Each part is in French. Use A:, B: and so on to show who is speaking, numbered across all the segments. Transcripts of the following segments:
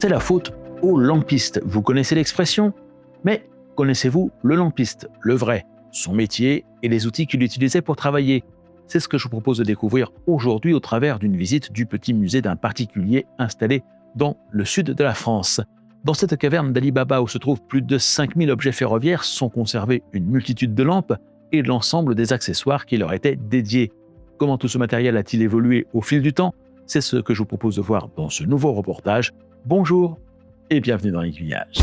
A: C'est la faute aux lampistes. Vous connaissez l'expression? Mais connaissez-vous le lampiste, le vrai, son métier et les outils qu'il utilisait pour travailler? C'est ce que je vous propose de découvrir aujourd'hui au travers d'une visite du petit musée d'un particulier installé dans le sud de la France. Dans cette caverne d'Ali Baba où se trouvent plus de 5000 objets ferroviaires sont conservés une multitude de lampes et l'ensemble des accessoires qui leur étaient dédiés. Comment tout ce matériel a-t-il évolué au fil du temps? C'est ce que je vous propose de voir dans ce nouveau reportage. Bonjour et bienvenue dans l'Aiguillage.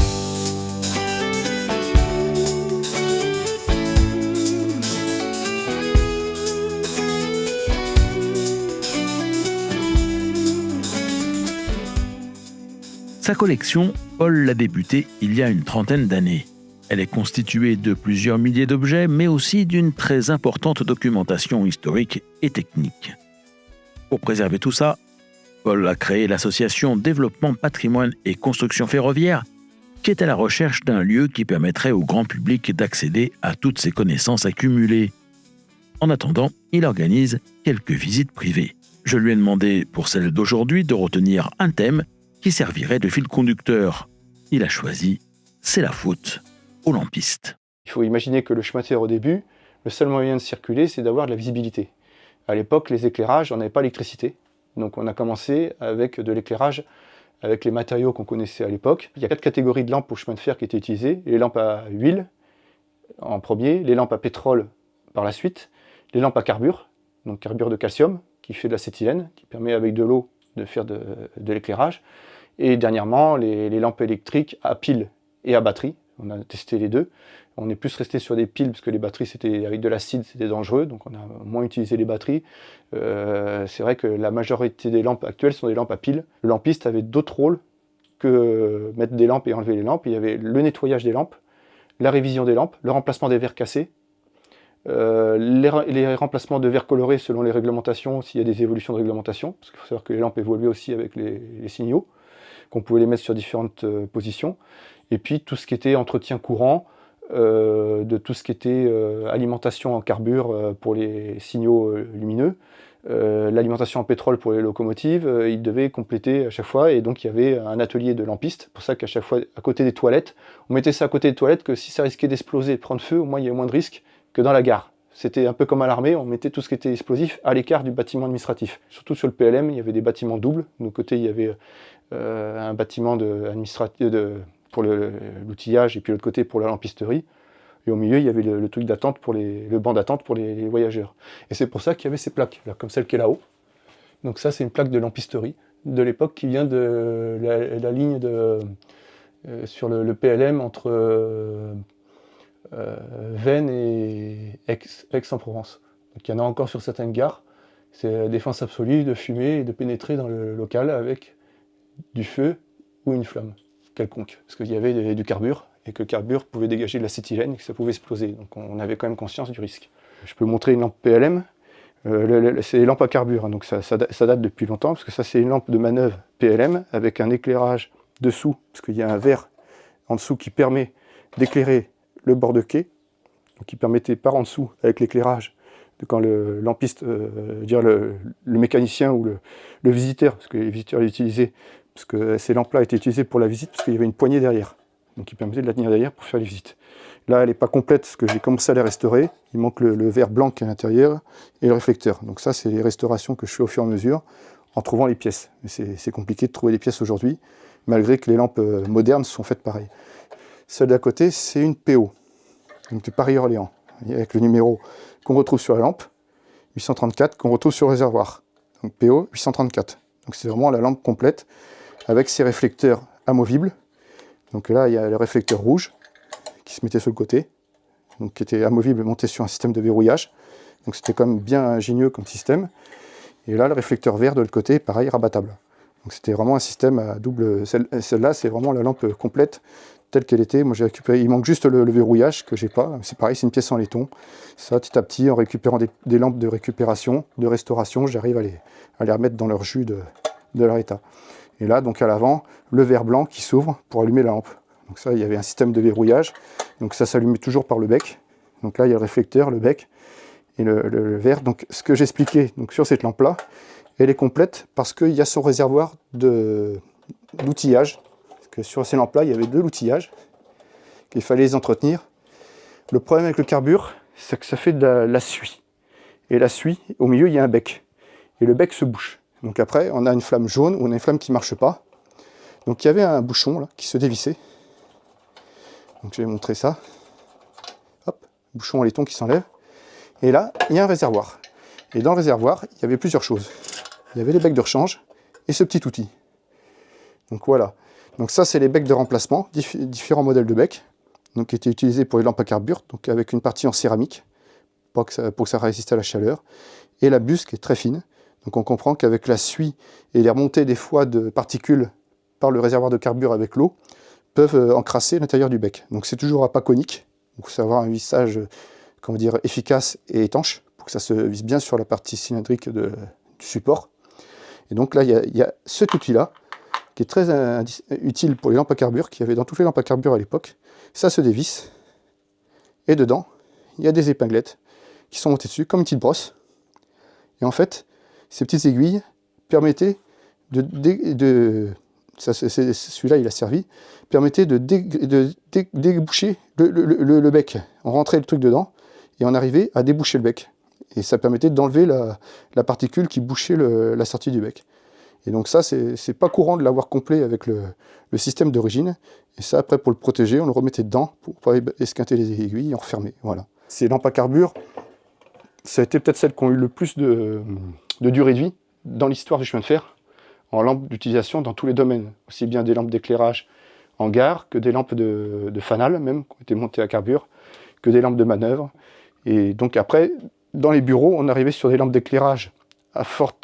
A: Sa collection, Paul l'a débutée il y a une trentaine d'années. Elle est constituée de plusieurs milliers d'objets, mais aussi d'une très importante documentation historique et technique. Pour préserver tout ça, Paul a créé l'association Développement Patrimoine et Construction Ferroviaire, qui est à la recherche d'un lieu qui permettrait au grand public d'accéder à toutes ces connaissances accumulées. En attendant, il organise quelques visites privées. Je lui ai demandé, pour celle d'aujourd'hui, de retenir un thème qui servirait de fil conducteur. Il a choisi « C'est la faute aux lampistes ».
B: Il faut imaginer que le chemin de fer au début, le seul moyen de circuler, c'est d'avoir de la visibilité. À l'époque, les éclairages, on n'avait pas l'électricité. Donc on a commencé avec de l'éclairage, avec les matériaux qu'on connaissait à l'époque. Il y a 4 catégories de lampes au chemin de fer qui étaient utilisées. Les lampes à huile en premier, les lampes à pétrole par la suite, les lampes à carbure, donc carbure de calcium, qui fait de l'acétylène, qui permet avec de l'eau de faire de l'éclairage. Et dernièrement, les lampes électriques à pile et à batterie. On a testé les deux. On est plus resté sur des piles parce que les batteries, c'était avec de l'acide, c'était dangereux. Donc on a moins utilisé les batteries. C'est vrai que la majorité des lampes actuelles sont des lampes à piles. Le lampiste avait d'autres rôles que mettre des lampes et enlever les lampes. Il y avait le nettoyage des lampes, la révision des lampes, le remplacement des verres cassés, les remplacements de verres colorés selon les réglementations, s'il y a des évolutions de réglementation. Parce qu'il faut savoir que les lampes évoluaient aussi avec les signaux, qu'on pouvait les mettre sur différentes positions. Et puis tout ce qui était entretien courant, de tout ce qui était alimentation en carbure pour les signaux lumineux, l'alimentation en pétrole pour les locomotives, ils devaient compléter à chaque fois, et donc il y avait un atelier de lampiste, pour ça qu'à chaque fois, à côté des toilettes, on mettait ça à côté des toilettes, que si ça risquait d'exploser, de prendre feu, au moins il y avait moins de risques que dans la gare. C'était un peu comme à l'armée, on mettait tout ce qui était explosif à l'écart du bâtiment administratif. Surtout sur le PLM, il y avait des bâtiments doubles. De nos côtés, il y avait un bâtiment administratif pour l'outillage, et puis l'autre côté pour la lampisterie. Et au milieu, il y avait le truc d'attente, le banc d'attente pour les voyageurs. Et c'est pour ça qu'il y avait ces plaques, là, comme celle qui est là-haut. Donc ça, c'est une plaque de lampisterie de l'époque qui vient de la ligne sur le PLM entre Veynes et Aix-en-Provence. Donc il y en a encore sur certaines gares. C'est la défense absolue de fumer et de pénétrer dans le local avec du feu ou une flamme quelconque. Parce qu'il y avait du carbure, et que le carbure pouvait dégager de l'acétylène et que ça pouvait exploser. Donc on avait quand même conscience du risque. Je peux montrer une lampe PLM. C'est des lampes à carbure, hein, donc ça date depuis longtemps, parce que ça c'est une lampe de manœuvre PLM avec un éclairage dessous, parce qu'il y a un verre en dessous qui permet d'éclairer le bord de quai, donc qui permettait par en dessous, avec l'éclairage, quand le lampiste, le mécanicien ou le visiteur, parce que les visiteurs l'utilisaient, parce que ces lampes-là étaient utilisées pour la visite, parce qu'il y avait une poignée derrière, donc qui permettait de la tenir derrière pour faire les visites. Là, elle n'est pas complète, parce que j'ai commencé à la restaurer. Il manque le verre blanc qui est à l'intérieur et le réflecteur. Donc ça, c'est les restaurations que je fais au fur et à mesure, en trouvant les pièces. Mais c'est compliqué de trouver des pièces aujourd'hui, malgré que les lampes modernes sont faites pareil. Celle d'à côté, c'est une PO, donc de Paris-Orléans, avec le numéro qu'on retrouve sur la lampe, 834, qu'on retrouve sur le réservoir. Donc PO 834. Donc c'est vraiment la lampe complète, avec ses réflecteurs amovibles. Donc là, il y a le réflecteur rouge, qui se mettait sur le côté, donc qui était amovible, monté sur un système de verrouillage. Donc c'était quand même bien ingénieux comme système. Et là, le réflecteur vert de l'autre côté, pareil, rabattable. Donc c'était vraiment un système à double... Celle-là, c'est vraiment la lampe complète, telle qu'elle était. Moi, j'ai récupéré... Il manque juste le verrouillage, que j'ai pas. C'est pareil, c'est une pièce en laiton. Ça, petit à petit, en récupérant des lampes de récupération, de restauration, j'arrive à les remettre dans leur jus de leur état. Et là, donc à l'avant, le verre blanc qui s'ouvre pour allumer la lampe. Donc ça, il y avait un système de verrouillage. Donc ça s'allumait toujours par le bec. Donc là, il y a le réflecteur, le bec et le verre. Donc ce que j'expliquais sur cette lampe-là, elle est complète parce qu'il y a son réservoir d'outillage Donc, sur ces lampes-là, il y avait de l'outillage, qu'il fallait les entretenir. Le problème avec le carbure, c'est que ça fait de la suie. Et la suie, au milieu, il y a un bec. Et le bec se bouche. Donc après, on a une flamme jaune ou on a une flamme qui ne marche pas. Donc il y avait un bouchon là, qui se dévissait. Donc je vais montrer ça. Hop, bouchon en laiton qui s'enlève. Et là, il y a un réservoir. Et dans le réservoir, il y avait plusieurs choses. Il y avait les becs de rechange et ce petit outil. Donc voilà. Donc ça, c'est les becs de remplacement, différents modèles de becs, donc qui étaient utilisés pour les lampes à carbure, donc avec une partie en céramique, pour que ça résiste à la chaleur, et la buse qui est très fine. Donc on comprend qu'avec la suie et les remontées des fois de particules par le réservoir de carbure avec l'eau, peuvent encrasser l'intérieur du bec. Donc c'est toujours à pas conique, donc c'est avoir un vissage comment dire, efficace et étanche, pour que ça se visse bien sur la partie cylindrique du support. Et donc là, il y a cet outil-là, qui est très utile pour les lampes à carbure, qu'il y avait dans toutes les lampes à carbure à l'époque. Ça se dévisse, et dedans, il y a des épinglettes qui sont montées dessus, comme une petite brosse. Et en fait, ces petites aiguilles permettaient celui-là il a servi, permettait de déboucher le bec. On rentrait le truc dedans, et on arrivait à déboucher le bec. Et ça permettait d'enlever la particule qui bouchait la sortie du bec. Et donc ça, c'est pas courant de l'avoir complet avec le système d'origine. Et ça, après, pour le protéger, on le remettait dedans pour pas esquinter les aiguilles et on refermait. Voilà. Ces lampes à carbure, ça a été peut-être celles qui ont eu le plus de durée de vie dans l'histoire du chemin de fer, en lampes d'utilisation dans tous les domaines. Aussi bien des lampes d'éclairage en gare, que des lampes de fanal, même, qui ont été montées à carbure, que des lampes de manœuvre. Et donc après, dans les bureaux, on arrivait sur des lampes d'éclairage à fort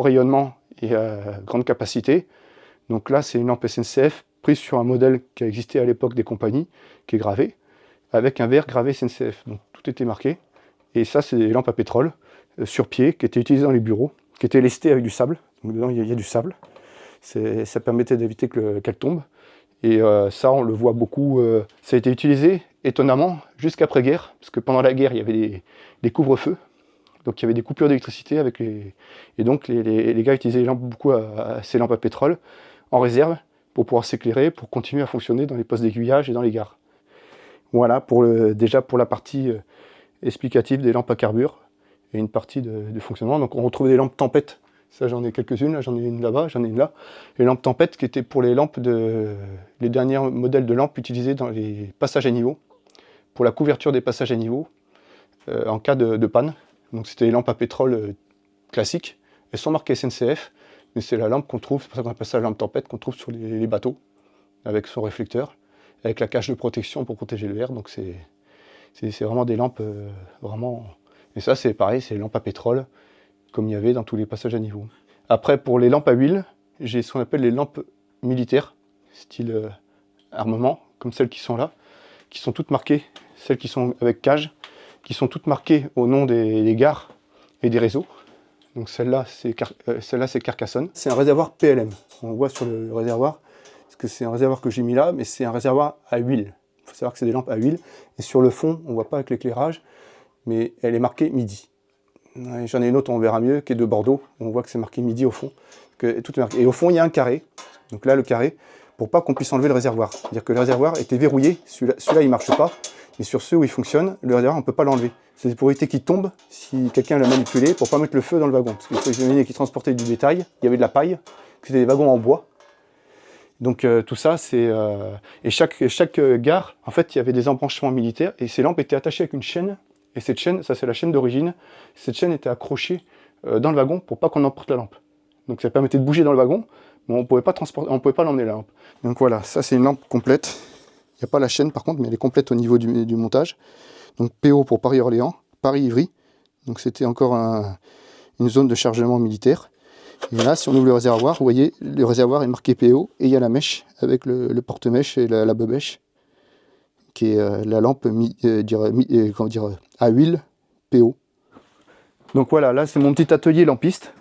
B: rayonnement et à grande capacité. Donc là, c'est une lampe SNCF prise sur un modèle qui a existé à l'époque des compagnies, qui est gravé, avec un verre gravé SNCF. Donc tout était marqué. Et ça, c'est des lampes à pétrole sur pied, qui étaient utilisées dans les bureaux, qui étaient lestées avec du sable. Donc dedans, il y a du sable. Ça permettait d'éviter qu'elle tombe. Et ça, on le voit beaucoup. Ça a été utilisé, étonnamment, jusqu'après-guerre, parce que pendant la guerre, il y avait des couvre-feux. Donc il y avait des coupures d'électricité, et donc les gars utilisaient beaucoup ces lampes à pétrole en réserve pour pouvoir s'éclairer, pour continuer à fonctionner dans les postes d'aiguillage et dans les gares. Voilà, déjà pour la partie explicative des lampes à carbure et une partie de fonctionnement. Donc on retrouve des lampes tempête. Ça, j'en ai quelques-unes, là j'en ai une là-bas, j'en ai une là. Les lampes tempête qui étaient pour les derniers modèles de lampes utilisés dans les passages à niveau, pour la couverture des passages à niveau en cas de panne. Donc c'était les lampes à pétrole classiques. Elles sont marquées SNCF, mais c'est la lampe qu'on trouve, c'est pour ça qu'on appelle ça la lampe tempête, qu'on trouve sur les bateaux, avec son réflecteur, avec la cage de protection pour protéger le verre. Donc c'est vraiment des lampes vraiment... Et ça c'est pareil, c'est les lampes à pétrole, comme il y avait dans tous les passages à niveau. Après, pour les lampes à huile, j'ai ce qu'on appelle les lampes militaires, style armement, comme celles qui sont là, qui sont toutes marquées, celles qui sont avec cage, qui sont toutes marquées au nom des gares et des réseaux. Donc celle-là, c'est Carcassonne. C'est un réservoir PLM. On voit sur le réservoir, parce que c'est un réservoir que j'ai mis là, mais c'est un réservoir à huile. Il faut savoir que c'est des lampes à huile. Et sur le fond, on ne voit pas avec l'éclairage, mais elle est marquée midi. J'en ai une autre, on verra mieux, qui est de Bordeaux. On voit que c'est marqué midi au fond. Tout est marqué. Et au fond, il y a un carré. Donc là, le carré, pour pas qu'on puisse enlever le réservoir. C'est-à-dire que le réservoir était verrouillé. Celui-là, il ne marche pas. Et sur ceux où il fonctionne, le réservoir, on ne peut pas l'enlever. C'est pour éviter qu'il tombe si quelqu'un l'a manipulé, pour ne pas mettre le feu dans le wagon. Parce qu'il faut imaginer qu'il transportait du bétail, il y avait de la paille, c'était des wagons en bois. Donc tout ça, c'est... Et chaque gare, en fait, il y avait des embranchements militaires, et ces lampes étaient attachées avec une chaîne. Et cette chaîne, ça c'est la chaîne d'origine, cette chaîne était accrochée dans le wagon pour pas qu'on emporte la lampe. Donc ça permettait de bouger dans le wagon, mais on ne pouvait pas l'emmener la lampe. Donc voilà, ça c'est une lampe complète. Il n'y a pas la chaîne par contre, mais elle est complète au niveau du montage. Donc PO pour Paris-Orléans, Paris-Ivry. Donc c'était encore une zone de chargement militaire. Et là, si on ouvre le réservoir, vous voyez, le réservoir est marqué PO et il y a la mèche avec le porte-mèche et la bobèche, qui est la lampe à huile PO. Donc voilà, là c'est mon petit atelier lampiste.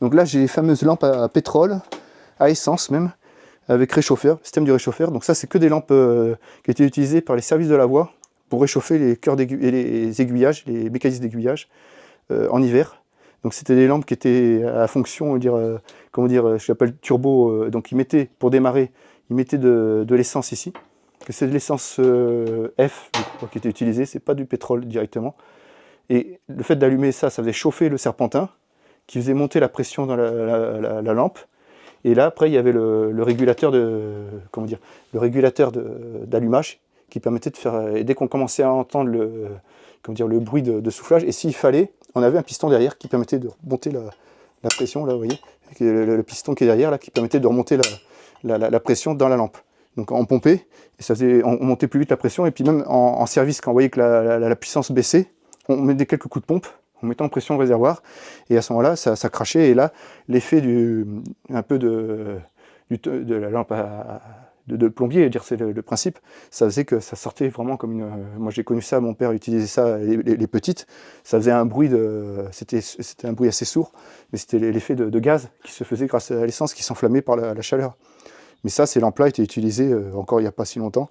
B: Donc là j'ai les fameuses lampes à pétrole, à essence même, avec réchauffeur, système du réchauffeur. Donc ça c'est que des lampes qui étaient utilisées par les services de la voie pour réchauffer les cœurs et les aiguillages, les mécanismes d'aiguillage en hiver. Donc c'était des lampes qui étaient à fonction, comment dire, je l'appelle turbo, donc pour démarrer, il mettait de l'essence ici, que c'est de l'essence F je crois, qui était utilisée, c'est pas du pétrole directement. Et le fait d'allumer ça, ça faisait chauffer le serpentin, qui faisait monter la pression dans la lampe. Et là, après, il y avait le régulateur comment dire, le régulateur d'allumage qui permettait de faire. Et dès qu'on commençait à entendre comment dire, le bruit de soufflage, et s'il fallait, on avait un piston derrière qui permettait de remonter la pression, là, vous voyez, le piston qui est derrière, là, qui permettait de remonter la pression dans la lampe. Donc on pompait, et on montait plus vite la pression, et puis même en service, quand on voyait que la puissance baissait, on mettait quelques coups de pompe, en mettant en pression le réservoir, et à ce moment-là, ça crachait, et là, l'effet un peu de la lampe de plombier, c'est le principe, ça faisait que ça sortait vraiment comme une... Moi j'ai connu ça, mon père utilisait ça, les petites, ça faisait un bruit c'était un bruit assez sourd, mais c'était l'effet de gaz qui se faisait grâce à l'essence qui s'enflammait par la chaleur. Mais ça, ces lampes-là étaient utilisées encore il n'y a pas si longtemps,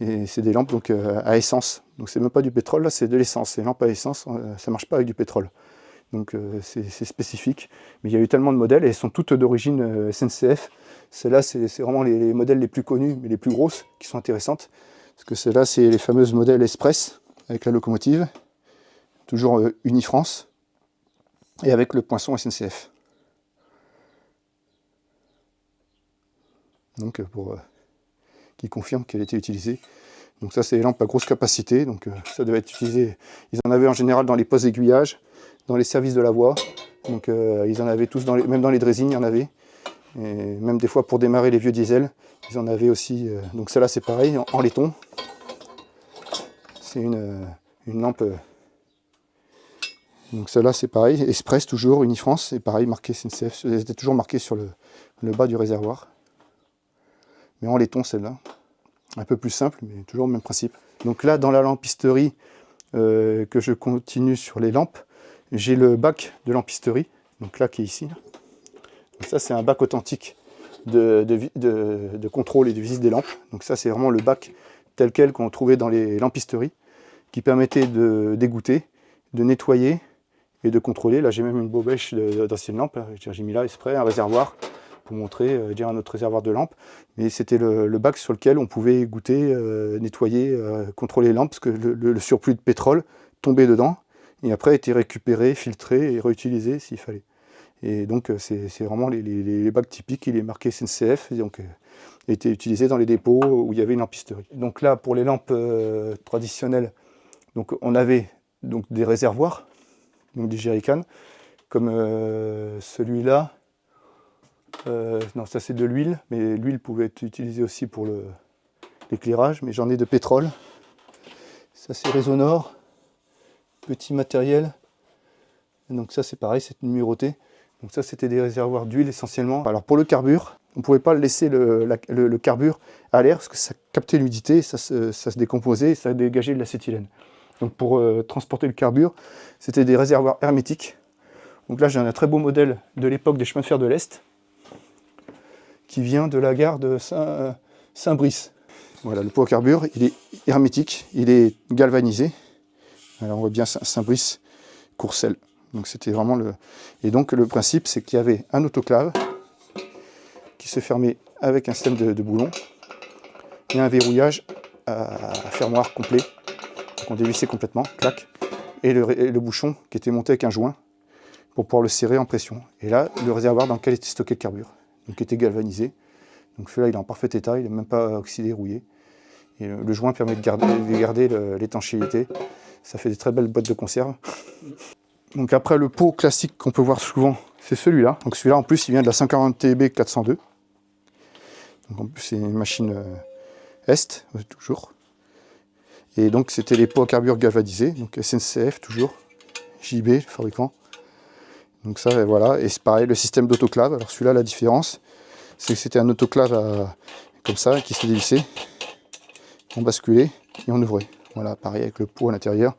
B: et c'est des lampes donc, à essence, donc c'est même pas du pétrole, là c'est de l'essence, ces lampes à essence, ça marche pas avec du pétrole. Donc c'est spécifique, mais il y a eu tellement de modèles et elles sont toutes d'origine SNCF. Celles-là, c'est vraiment les modèles les plus connus, mais les plus grosses, qui sont intéressantes. Parce que celles-là, c'est les fameuses modèles Express, avec la locomotive, toujours Unifrance, et avec le poinçon SNCF. Donc qui confirme qu'elle était utilisée. Donc ça, c'est les lampes à grosse capacité, donc ça devait être utilisé. Ils en avaient en général dans les postes d'aiguillage, dans les services de la voie, donc ils en avaient tous, même dans les dressings, il y en avait. Et même des fois pour démarrer les vieux diesels, ils en avaient aussi. Donc celle-là c'est pareil, en laiton. C'est une lampe. Donc celle-là c'est pareil, Express toujours, Unifrance, c'est pareil, marqué SNCF, elle était toujours marquée sur le bas du réservoir. Mais en laiton celle-là. Un peu plus simple, mais toujours le même principe. Donc là, dans la lampisterie, que je continue sur les lampes, j'ai le bac de lampisterie, donc là qui est ici. Donc ça, c'est un bac authentique de contrôle et de visite des lampes. Donc ça, c'est vraiment le bac tel quel qu'on trouvait dans les lampisteries, qui permettait de dégoûter, de nettoyer et de contrôler. Là, j'ai même une bobèche d'ancienne lampe. J'ai mis là exprès un réservoir pour montrer un autre réservoir de lampes. Mais c'était le bac sur lequel on pouvait goûter, nettoyer, contrôler les lampes, parce que le surplus de pétrole tombait dedans, et après était récupéré, filtré et réutilisé s'il fallait. Et donc c'est vraiment les bacs typiques, il est marqué SNCF, et donc était utilisé dans les dépôts où il y avait une lampisterie. Donc là, pour les lampes traditionnelles, donc on avait donc des réservoirs, donc des jerrycans, comme celui-là. Non, ça c'est de l'huile, mais l'huile pouvait être utilisée aussi pour l'éclairage, mais j'en ai de pétrole. Ça c'est réseau Nord, petit matériel. Donc ça c'est pareil, c'est numéroté. Donc ça c'était des réservoirs d'huile essentiellement. Alors pour le carbure, on ne pouvait pas laisser le carbure à l'air parce que ça captait l'humidité, ça se décomposait et ça dégageait de l'acétylène. Donc pour transporter le carbure, c'était des réservoirs hermétiques. Donc là j'ai un très beau modèle de l'époque des chemins de fer de l'Est, qui vient de la gare de Saint-Brice. Voilà, le pot à carbure, il est hermétique, il est galvanisé. Alors on voit bien Saint-Brice, Courcelles. Donc c'était vraiment le... Et donc le principe, c'est qu'il y avait un autoclave qui se fermait avec un système de boulons et un verrouillage à fermoir complet. Donc on dévissait complètement, clac. Et le bouchon qui était monté avec un joint pour pouvoir le serrer en pression. Et là, le réservoir dans lequel était stocké le carbure. Donc était galvanisé. Donc celui-là il est en parfait état, il n'est même pas oxydé, rouillé. Et le joint permet de garder l'étanchéité. Ça fait des très belles boîtes de conserve. Donc après le pot classique qu'on peut voir souvent, c'est celui-là. Donc celui-là en plus il vient de la 140 TB 402. Donc en plus c'est une machine Est, toujours. Et donc c'était les pots à carbure galvanisés, donc SNCF toujours, JB, le fabricant. Donc ça, voilà, et c'est pareil, le système d'autoclave. Alors celui-là, la différence, c'est que c'était un autoclave comme ça, qui se dévissait, on basculait et on ouvrait. Voilà, pareil avec le pot à l'intérieur,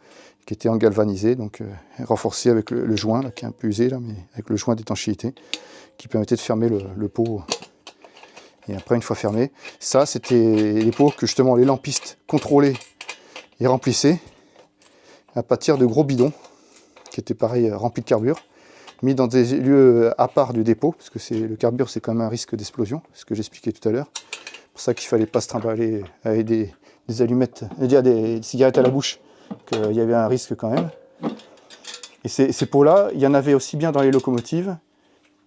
B: qui était en galvanisé, donc renforcé avec le joint, là, qui est un peu usé, là, mais avec le joint d'étanchéité, qui permettait de fermer le pot. Et après, une fois fermé, ça, c'était les pots que justement les lampistes contrôlaient et remplissaient à partir de gros bidons, qui étaient pareil, remplis de carbure. mis dans des lieux à part du dépôt, parce que le carburant, c'est quand même un risque d'explosion, ce que j'expliquais tout à l'heure. C'est pour ça qu'il ne fallait pas se trimballer avec des allumettes, des cigarettes à la bouche, qu'il y avait un risque quand même. Et ces pots-là, il y en avait aussi bien dans les locomotives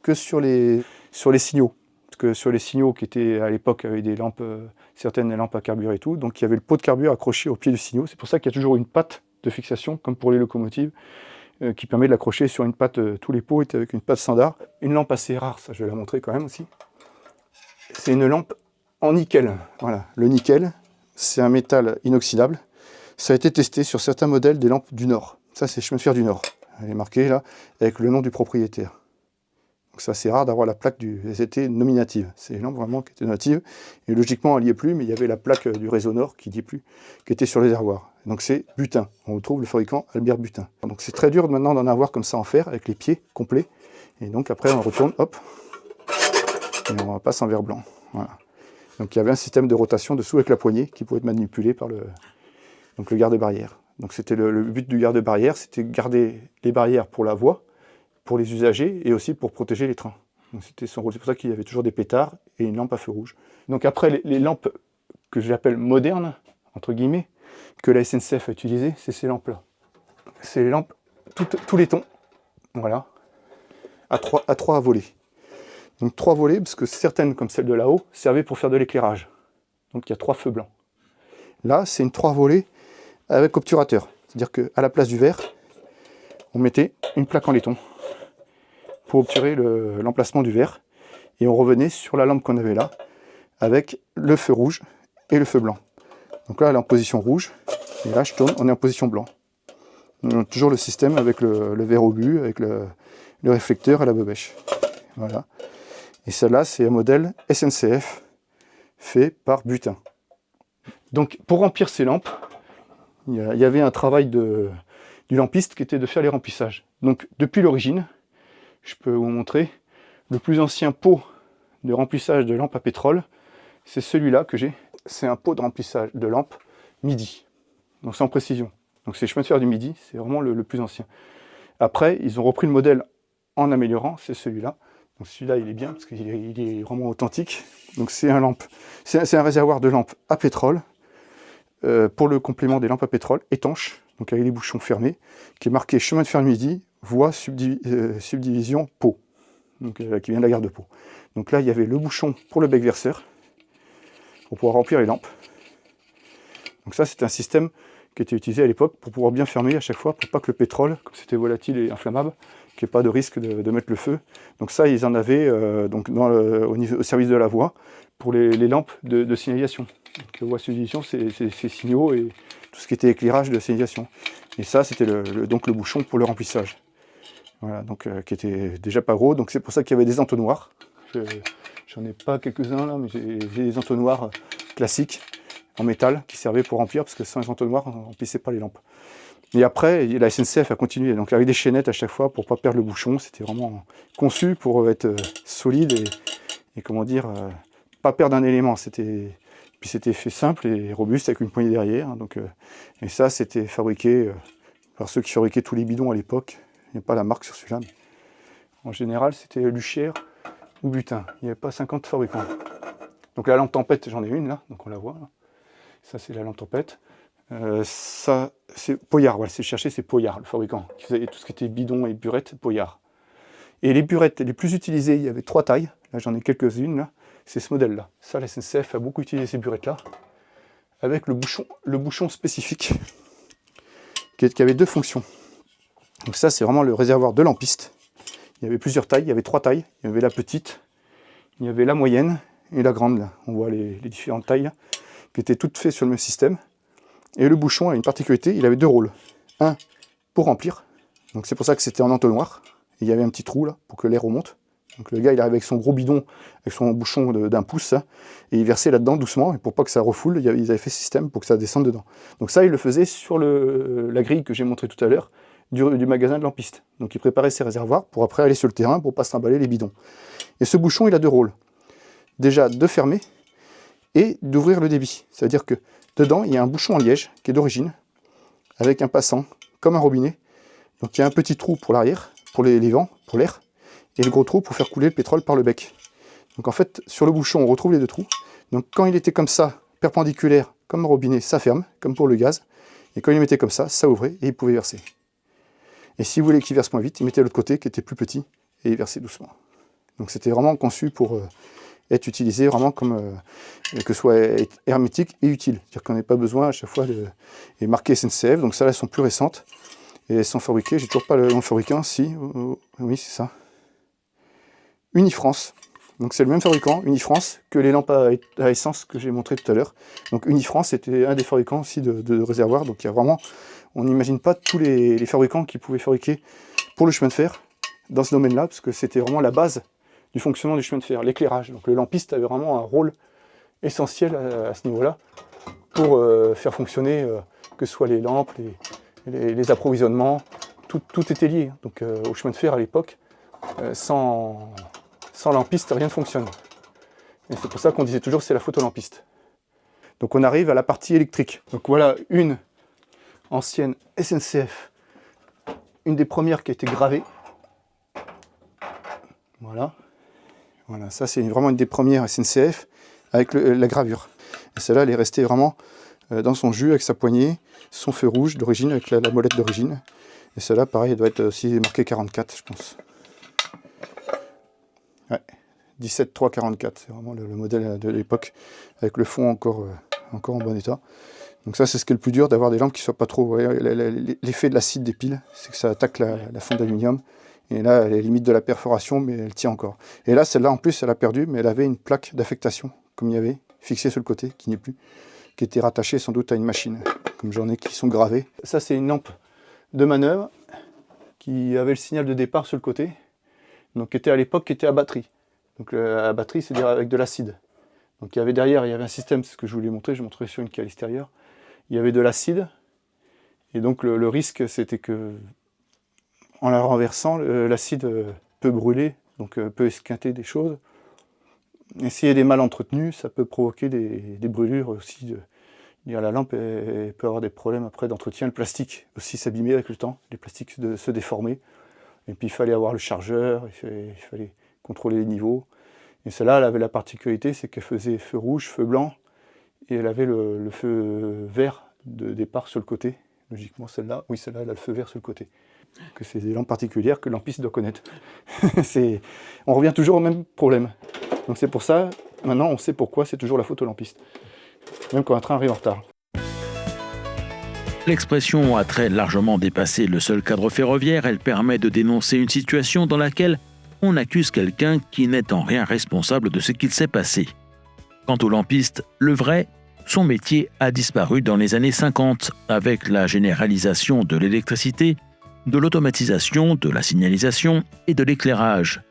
B: que sur les signaux. Parce que sur les signaux qui étaient à l'époque avec des lampes, certaines lampes à carburant et tout, donc il y avait le pot de carburant accroché au pied du signaux. C'est pour ça qu'il y a toujours une patte de fixation, comme pour les locomotives, qui permet de l'accrocher sur une patte. Tous les pots étaient avec une patte standard. Une lampe assez rare, ça je vais la montrer quand même aussi. C'est une lampe en nickel. Voilà, le nickel, c'est un métal inoxydable. Ça a été testé sur certains modèles des lampes du Nord. Ça, c'est chemin de fer du Nord. Elle est marquée là, avec le nom du propriétaire. Donc c'est assez rare d'avoir la plaque elles étaient nominatives. C'est une lampe vraiment qui était nominative. Et logiquement, elle n'y est plus, mais il y avait la plaque du réseau Nord qui n'y est plus, qui était sur les réservoirs. Donc c'est Butin. On retrouve le fabricant Albert Butin. Donc c'est très dur maintenant d'en avoir comme ça en fer, avec les pieds complets. Et donc après, on retourne, hop, et on passe en verre blanc. Voilà. Donc il y avait un système de rotation dessous avec la poignée qui pouvait être manipulé par le garde-barrière. Donc c'était le but du garde-barrière, c'était garder les barrières pour la voie, pour les usagers et aussi pour protéger les trains. Donc c'était son rôle. C'est pour ça qu'il y avait toujours des pétards et une lampe à feu rouge. Donc après, les lampes que j'appelle modernes, entre guillemets, que la SNCF a utilisées, c'est ces lampes-là. C'est les lampes, tous les tons, voilà, à trois volets. Donc 3 volets, parce que certaines, comme celle de là-haut, servaient pour faire de l'éclairage. Donc il y a 3 feux blancs. Là, c'est une 3 volets avec obturateur. C'est-à-dire qu'à la place du verre, on mettait une plaque en laiton pour obturer l'emplacement du verre. Et on revenait sur la lampe qu'on avait là, avec le feu rouge et le feu blanc. Donc là, elle est en position rouge, et là, je tourne, on est en position blanc. On a toujours le système avec le verre au but, avec le réflecteur et la bobèche. Voilà. Et celle-là, c'est un modèle SNCF fait par Butin. Donc, pour remplir ces lampes, il y avait un travail du lampiste qui était de faire les remplissages. Donc, depuis l'origine, je peux vous montrer, le plus ancien pot de remplissage de lampes à pétrole, c'est celui-là que j'ai. C'est un pot de remplissage de lampes Midi, donc sans précision. Donc c'est chemin de fer du Midi, c'est vraiment le plus ancien. Après, ils ont repris le modèle en améliorant, c'est celui-là. Donc celui-là, il est bien parce qu'il est vraiment authentique. Donc c'est un réservoir de lampes à pétrole pour le complément des lampes à pétrole étanche, donc avec les bouchons fermés, qui est marqué chemin de fer Midi, voie subdivision Pau, donc qui vient de la gare de Pau. Donc là, il y avait le bouchon pour le bec verseur pour pouvoir remplir les lampes. Donc ça, c'est un système qui était utilisé à l'époque pour pouvoir bien fermer à chaque fois, pour pas que le pétrole, comme c'était volatile et inflammable, qu'il n'y ait pas de risque de mettre le feu. Donc ça, ils en avaient donc au service de la voie pour les lampes de signalisation. Donc, la voie subdivision, c'est ces signaux et tout ce qui était éclairage de signalisation. Et ça, c'était donc le bouchon pour le remplissage. Voilà, donc qui était déjà pas gros. Donc c'est pour ça qu'il y avait des entonnoirs. J'en ai pas quelques-uns là, mais j'ai des entonnoirs classiques en métal qui servaient pour remplir, parce que sans les entonnoirs, on ne remplissait pas les lampes. Et après, la SNCF a continué, donc avec des chaînettes à chaque fois pour ne pas perdre le bouchon. C'était vraiment conçu pour être solide et comment dire, pas perdre un élément. Puis c'était fait simple et robuste avec une poignée derrière. Donc, et ça, c'était fabriqué par ceux qui fabriquaient tous les bidons à l'époque. Il n'y a pas la marque sur celui-là. En général, c'était Luchère ou Butin. Il n'y avait pas 50 fabricants. Donc la lampe tempête, j'en ai une là, donc on la voit. Là. Ça, c'est la lampe tempête. Ça, c'est Poyard. Voilà, c'est cherché, c'est Poyard, le fabricant. Qui faisait tout ce qui était bidon et burette, Poyard. Et les burettes les plus utilisées, il y avait 3 tailles. Là, j'en ai quelques-unes là. C'est ce modèle-là. Ça, la SNCF a beaucoup utilisé ces burettes-là, avec le bouchon spécifique, qui avait 2 fonctions. Donc ça, c'est vraiment le réservoir de lampiste. Il y avait plusieurs tailles, il y avait 3 tailles. Il y avait la petite, il y avait la moyenne et la grande. Là. On voit les différentes tailles là, qui étaient toutes faites sur le même système. Et le bouchon a une particularité, il avait 2 rôles. Un, pour remplir. Donc c'est pour ça que c'était en entonnoir. Et il y avait un petit trou là, pour que l'air remonte. Donc le gars, il arrive avec son gros bidon, avec son bouchon d'1 pouce, hein, et il versait là-dedans doucement, et pour pas que ça refoule, ils avaient fait système pour que ça descende dedans. Donc ça, il le faisait sur la grille que j'ai montrée tout à l'heure, du magasin de lampiste. Donc il préparait ses réservoirs pour après aller sur le terrain pour pas se trimballer les bidons. Et ce bouchon, il a 2 rôles. Déjà de fermer et d'ouvrir le débit. C'est-à-dire que dedans, il y a un bouchon en liège qui est d'origine, avec un passant, comme un robinet. Donc il y a un petit trou pour l'arrière, pour les vents, pour l'air, et le gros trou pour faire couler le pétrole par le bec. Donc en fait, sur le bouchon, on retrouve les deux trous. Donc quand il était comme ça, perpendiculaire, comme un robinet, ça ferme, comme pour le gaz. Et quand il le mettait comme ça ouvrait et il pouvait verser. Et si vous voulez qu'il verse moins vite, il mettait l'autre côté qui était plus petit et il versait doucement. Donc c'était vraiment conçu pour être utilisé vraiment comme que ce soit hermétique et utile. C'est-à-dire qu'on n'a pas besoin à chaque fois de marquer SNCF. Donc ça, là, elles sont plus récentes. Et elles sont fabriquées, j'ai toujours pas le nom de fabricant, si, oui, c'est ça. Unifrance. Donc c'est le même fabricant, Unifrance, que les lampes à essence que j'ai montré tout à l'heure. Donc Unifrance était un des fabricants aussi de réservoirs. Donc il y a vraiment, on n'imagine pas tous les fabricants qui pouvaient fabriquer pour le chemin de fer dans ce domaine-là, parce que c'était vraiment la base du fonctionnement du chemin de fer, l'éclairage. Donc le lampiste avait vraiment un rôle essentiel à ce niveau-là pour faire fonctionner que ce soit les lampes, les approvisionnements, tout était lié. Donc au chemin de fer à l'époque, sans lampiste, rien ne fonctionne. Et c'est pour ça qu'on disait toujours que c'est la photolampiste. Donc on arrive à la partie électrique. Donc voilà une ancienne SNCF, une des premières qui a été gravée. Voilà, ça c'est vraiment une des premières SNCF avec la gravure. Et celle-là, elle est restée vraiment dans son jus avec sa poignée, son feu rouge d'origine avec la molette d'origine. Et celle-là, pareil, elle doit être aussi marquée 44, je pense. Ouais, 17344, c'est vraiment le modèle de l'époque, avec le fond encore en bon état. Donc ça, c'est ce qui est le plus dur, d'avoir des lampes qui ne soient pas trop... L'effet de l'acide des piles, c'est que ça attaque la fonte d'aluminium. Et là, elle est limite de la perforation, mais elle tient encore. Et là, celle-là, en plus, elle a perdu, mais elle avait une plaque d'affectation, comme il y avait, fixée sur le côté, qui n'est plus, qui était rattachée sans doute à une machine, comme j'en ai qui sont gravées. Ça, c'est une lampe de manœuvre qui avait le signal de départ sur le côté, donc qui était à l'époque qui était à batterie. Donc la batterie, c'est-à-dire avec de l'acide. Donc il y avait derrière, il y avait un système, c'est ce que je voulais montrer, je montrais sur une qui est à l'extérieur. Il y avait de l'acide, et donc le risque, c'était que en la renversant, l'acide peut brûler, donc peut esquinter des choses. Et s'il est mal entretenu, ça peut provoquer des brûlures aussi. La lampe elle peut avoir des problèmes après d'entretien. Le plastique aussi s'abîmer avec le temps, les plastiques se déformer. Et puis il fallait avoir le chargeur, il fallait contrôler les niveaux. Et celle-là, elle avait la particularité, c'est qu'elle faisait feu rouge, feu blanc, et elle avait le feu vert de départ sur le côté. Logiquement, celle-là, oui, celle-là, elle a le feu vert sur le côté. Que c'est des lampes particulières que le lampiste doit connaître. On revient toujours au même problème. Donc c'est pour ça, maintenant, on sait pourquoi c'est toujours la photolampiste. Même quand un train arrive en retard.
A: L'expression a très largement dépassé le seul cadre ferroviaire. Elle permet de dénoncer une situation dans laquelle on accuse quelqu'un qui n'est en rien responsable de ce qu'il s'est passé. Quant au lampiste, le vrai, son métier a disparu dans les années 50 avec la généralisation de l'électricité, de l'automatisation, de la signalisation et de l'éclairage.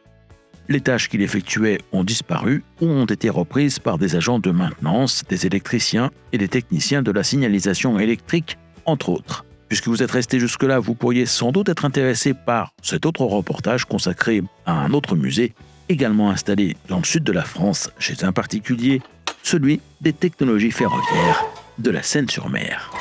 A: Les tâches qu'il effectuait ont disparu ou ont été reprises par des agents de maintenance, des électriciens et des techniciens de la signalisation électrique, entre autres. Puisque vous êtes resté jusque-là, vous pourriez sans doute être intéressé par cet autre reportage consacré à un autre musée, également installé dans le sud de la France chez un particulier, celui des technologies ferroviaires de la Seine-sur-Mer.